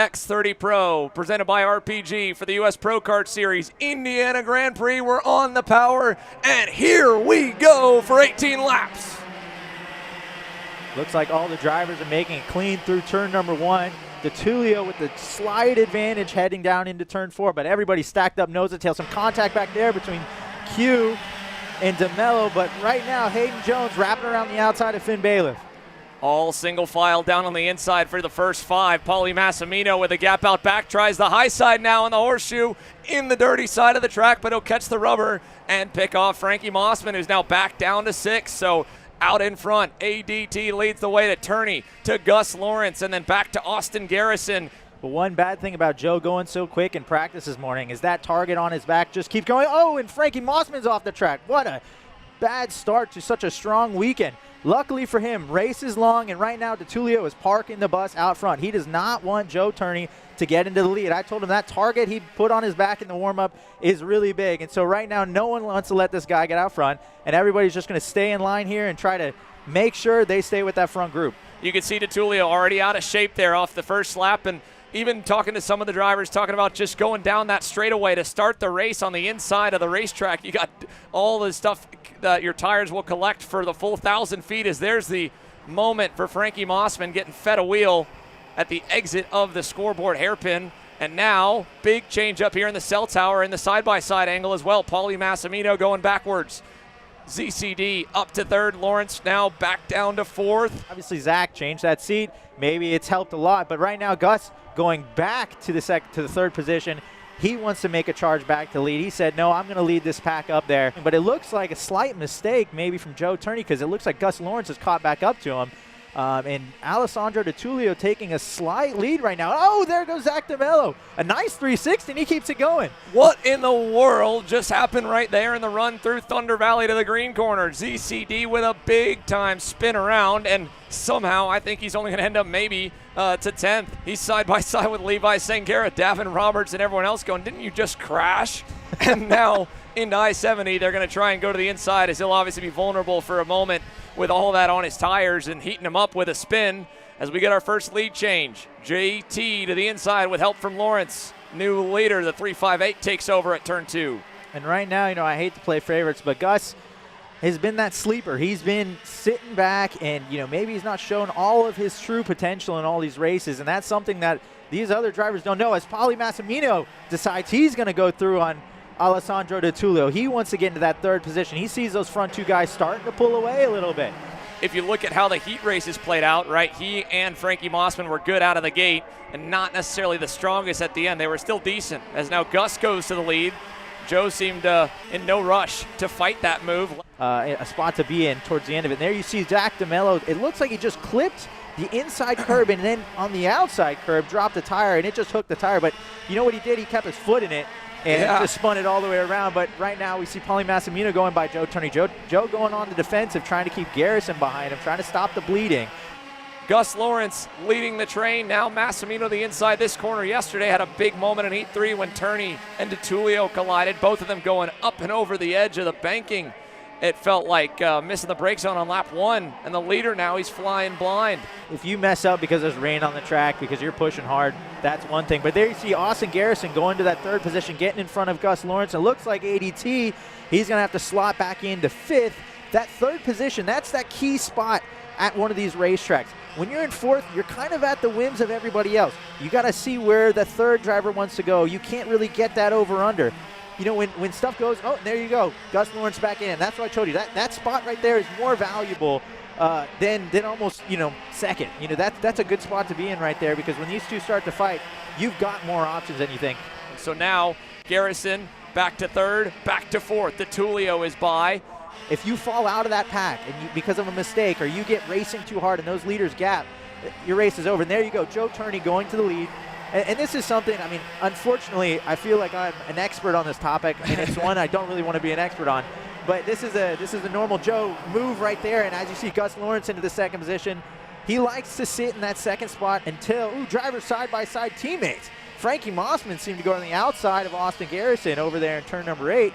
X30 Pro, presented by RPG for the US Pro Kart Series Indiana Grand Prix. We're on the power, and here we go for 18 laps. Looks like all the drivers are making it clean through turn number 1. DeTulio with the slight advantage heading down into turn 4, but everybody stacked up nose to tail. Some contact back there between Q and DeMello, but right now Hayden Jones wrapping around the outside of Finn Bailiff. All single file down on the inside for the first 5. Paulie Massimino with a gap out back, tries the high side now on the horseshoe in the dirty side of the track, but he'll catch the rubber and pick off Frankie Mossman, who's now back down to 6. So out in front, ADT leads the way to Turney, to Gus Lawrence, and then back to Austin Garrison. But one bad thing about Joe going so quick in practice this morning is that target on his back just keeps going. Oh, and Frankie Mossman's off the track. What a bad start to such a strong weekend. Luckily for him, race is long, and right now DeTulio is parking the bus out front. He does not want Joe Turney to get into the lead. I told him that target he put on his back in the warm-up is really big, and so right now no one wants to let this guy get out front, and everybody's just going to stay in line here and try to make sure they stay with that front group. You can see DeTulio already out of shape there off the first lap, and even talking to some of the drivers, talking about just going down that straightaway to start the race on the inside of the racetrack. You got all the stuff that your tires will collect for the full 1,000 feet, as there's the moment for Frankie Mossman getting fed a wheel at the exit of the scoreboard hairpin. And now, big change up here in the cell tower in the side-by-side angle as well. Paulie Massimino going backwards. ZCD up to 3rd. Lawrence now back down to 4th. Obviously, Zach changed that seat. Maybe it's helped a lot, but right now Gus going back to the 3rd position. He wants to make a charge back to lead. He said, no, I'm going to lead this pack up there. But it looks like a slight mistake maybe from Joe Turney, because it looks like Gus Lawrence has caught back up to him. And Alessandro DeTulio taking a slight lead right now. Oh, there goes Zach DeMello. A nice 360, and he keeps it going. What in the world just happened right there in the run through Thunder Valley to the green corner? ZCD with a big-time spin around, and somehow I think he's only going to end up maybe to 10th. He's side-by-side with Levi Sangera, Davin Roberts, and everyone else going, didn't you just crash? And now into I-70, they're going to try and go to the inside, as he'll obviously be vulnerable for a moment with all that on his tires and heating him up with a spin as we get our first lead change. JT to the inside with help from Lawrence. New leader, the 358, takes over at turn 2. And right now, I hate to play favorites, but Gus has been that sleeper. He's been sitting back, and maybe he's not shown all of his true potential in all these races, and that's something that these other drivers don't know. As Paulie Massimino decides he's going to go through on Alessandro DeTulio, he wants to get into that 3rd position. He sees those front 2 guys starting to pull away a little bit. If you look at how the heat races played out, right, he and Frankie Mossman were good out of the gate and not necessarily the strongest at the end. They were still decent. As now Gus goes to the lead, Joe seemed in no rush to fight that move. A spot to be in towards the end of it. And there you see Zach DeMello. It looks like he just clipped the inside curb and then on the outside curb dropped the tire, and it just hooked the tire. But you know what he did? He kept his foot in it and just spun it all the way around. But right now we see Paulie Massimino going by Joe Turney. Joe going on the defensive, trying to keep Garrison behind him, trying to stop the bleeding. Gus Lawrence leading the train. Now Massimino the inside this corner. Yesterday had a big moment in Heat 3 when Turney and DeTulio collided. Both of them going up and over the edge of the banking. It felt like missing the brake zone on lap 1. And the leader now, he's flying blind. If you mess up because there's rain on the track, because you're pushing hard, that's one thing. But there you see Austin Garrison going to that 3rd position, getting in front of Gus Lawrence. It looks like ADT, he's going to have to slot back into 5th. That 3rd position, that's that key spot at one of these racetracks. When you're in 4th, you're kind of at the whims of everybody else. You got to see where the 3rd driver wants to go. You can't really get that over-under. When stuff goes, oh, there you go, Gus Lawrence back in. That's what I told you. That spot right there is more valuable than almost, 2nd. That's a good spot to be in right there, because when these two start to fight, you've got more options than you think. So now Garrison back to 3rd, back to 4th. DeTulio is by. If you fall out of that pack because of a mistake, or you get racing too hard and those leaders gap, your race is over. And there you go, Joe Turney going to the lead. And this is something, unfortunately, I feel like I'm an expert on this topic. It's one I don't really want to be an expert on. But this is a normal Joe move right there. And as you see Gus Lawrence into the 2nd position, he likes to sit in that 2nd spot until, drivers side-by-side teammates. Frankie Mossman seemed to go on the outside of Austin Garrison over there in turn number 8.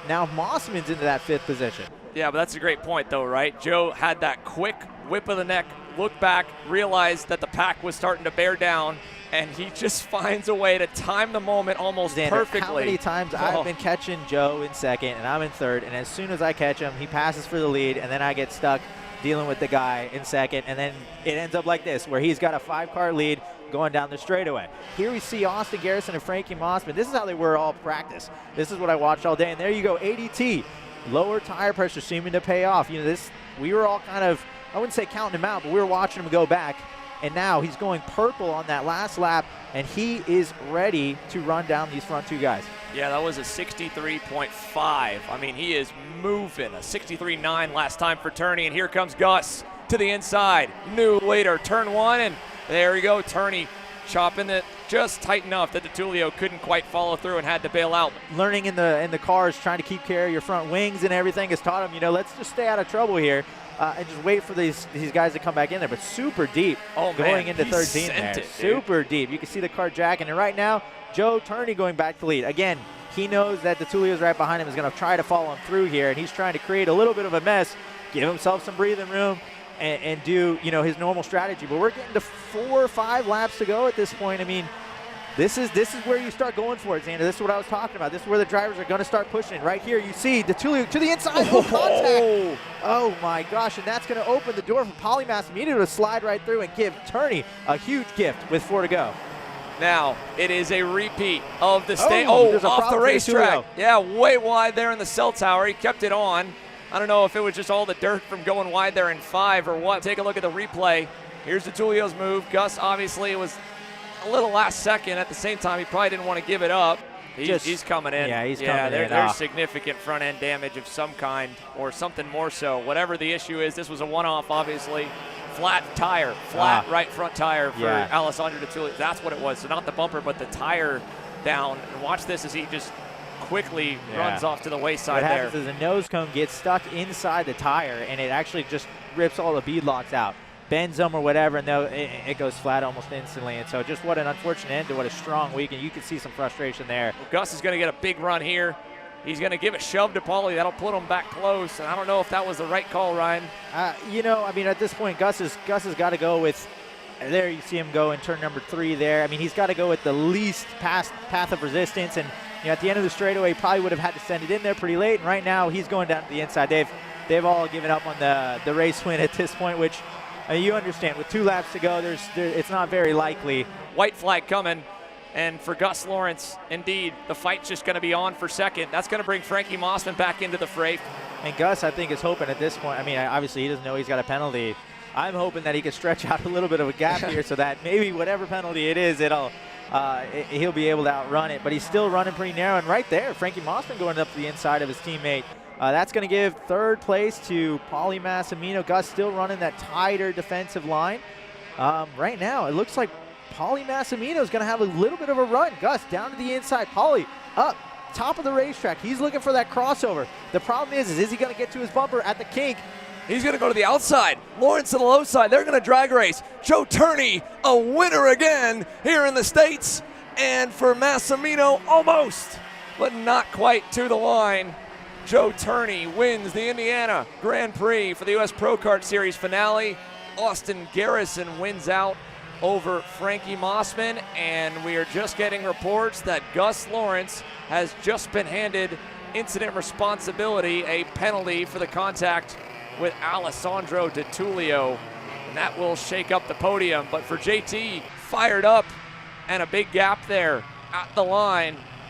Now Mossman's into that 5th position. Yeah, but that's a great point, though, right? Joe had that quick whip of the neck, looked back, realized that the pack was starting to bear down, and he just finds a way to time the moment almost perfectly. How many times I've been catching Joe in second and I'm in third, and as soon as I catch him, he passes for the lead, and then I get stuck dealing with the guy in second, and then it ends up like this, where he's got a 5-car lead going down the straightaway. Here we see Austin Garrison and Frankie Mossman. This is how they were all practice. This is what I watched all day, and there you go, ADT. Lower tire pressure seeming to pay off. You know, we were all kind of, I wouldn't say counting him out, but we were watching him go back. And now he's going purple on that last lap, and he is ready to run down these front 2 guys. Yeah, that was a 63.5. I mean, he is moving. A 63.9 last time for Turney, and here comes Gus to the inside. New later, turn 1, and there we go. Turney chopping it just tight enough that DeTulio couldn't quite follow through and had to bail out. Learning in the cars, trying to keep care of your front wings and everything has taught him, you know, let's just stay out of trouble here. And just wait for these guys to come back in there, but super deep going into 13 there. Super deep. You can see the Kart jacking, and right now, Joe Turney going back to lead. Again, he knows that DeTulio's right behind him, is going to try to follow him through here, and he's trying to create a little bit of a mess, give himself some breathing room, and do, you know, his normal strategy. But we're getting to 4 or 5 laps to go at this point. I mean, this is where you start going for it, Xander. This is what I was talking about. This is where the drivers are going to start pushing it. Right here, you see DeTulio to the inside, no contact. Oh my gosh, and that's going to open the door for Paulie Massimino to slide right through and give Turney a huge gift with 4 to go. Now, it is a repeat of the off the racetrack. Yeah, way wide there in the cell tower. He kept it on. I don't know if it was just all the dirt from going wide there in 5 or what. Take a look at the replay. Here's DeTulio's move. Gus obviously was a little last second. At the same time, he probably didn't want to give it up. He's coming in. Yeah, he's coming in. There's significant front-end damage of some kind or something more so. Whatever the issue is, this was a one-off, obviously. Flat tire, right front tire for Alessandro DeTulio. That's what it was. So not the bumper, but the tire down. And watch this as he just quickly runs off to the wayside there. What happens is the nose cone gets stuck inside the tire, and it actually just rips all the bead locks out. Bends them or whatever, and it goes flat almost instantly. And so just what an unfortunate end to what a strong week, and you can see some frustration there. Well, Gus is going to get a big run here. He's going to give a shove to Paulie. That'll put him back close, and I don't know if that was the right call, Ryan. You know, I mean, at this point, Gus has got to go with, there you see him go in turn number 3 there. I mean, he's got to go with the least path of resistance, and you know, at the end of the straightaway, he probably would have had to send it in there pretty late, and right now he's going down to the inside. They've all given up on the race win at this point, which you understand, with 2 laps to go, it's not very likely. White flag coming, and for Gus Lawrence, indeed, the fight's just going to be on for second. That's going to bring Frankie Mossman back into the fray. And Gus, I think, is hoping at this point, I mean, obviously he doesn't know he's got a penalty. I'm hoping that he can stretch out a little bit of a gap here so that maybe whatever penalty it is, he'll be able to outrun it. But he's still running pretty narrow, and right there, Frankie Mossman going up to the inside of his teammate. That's going to give 3rd place to Paulie Massimino. Gus still running that tighter defensive line. Right now, it looks like Paulie Massimino is going to have a little bit of a run. Gus down to the inside. Paulie up, top of the racetrack. He's looking for that crossover. The problem is he going to get to his bumper at the kink? He's going to go to the outside. Lawrence to the low side. They're going to drag race. Joe Turney, a winner again here in the States. And for Massimino, almost, but not quite to the line. Joe Turney wins the Indiana Grand Prix for the U.S. Pro Kart Series finale. Austin Garrison wins out over Frankie Mossman, and we are just getting reports that Gus Lawrence has just been handed incident responsibility, a penalty for the contact with Alessandro DeTulio, and that will shake up the podium. But for JT, fired up and a big gap there at the line.